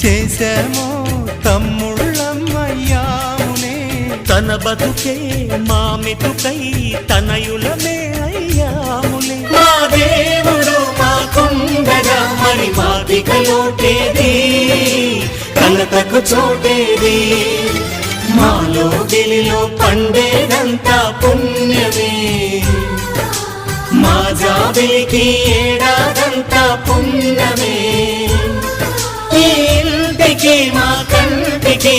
చేశామో తమ్ముళ్ళమ్మయ్యామునే, తన బతుకే మా మెతుకై తనయులమే అయ్యాములే. మా దేవుడు మాకుండగా మరి మాదిక లోటేది, కలతకు చోటేది. మాలో గిలిలో పండేదంతా పుణ్యమే, మా జాబిలికి ఏడాదంతా పుణ్యమే. ఈ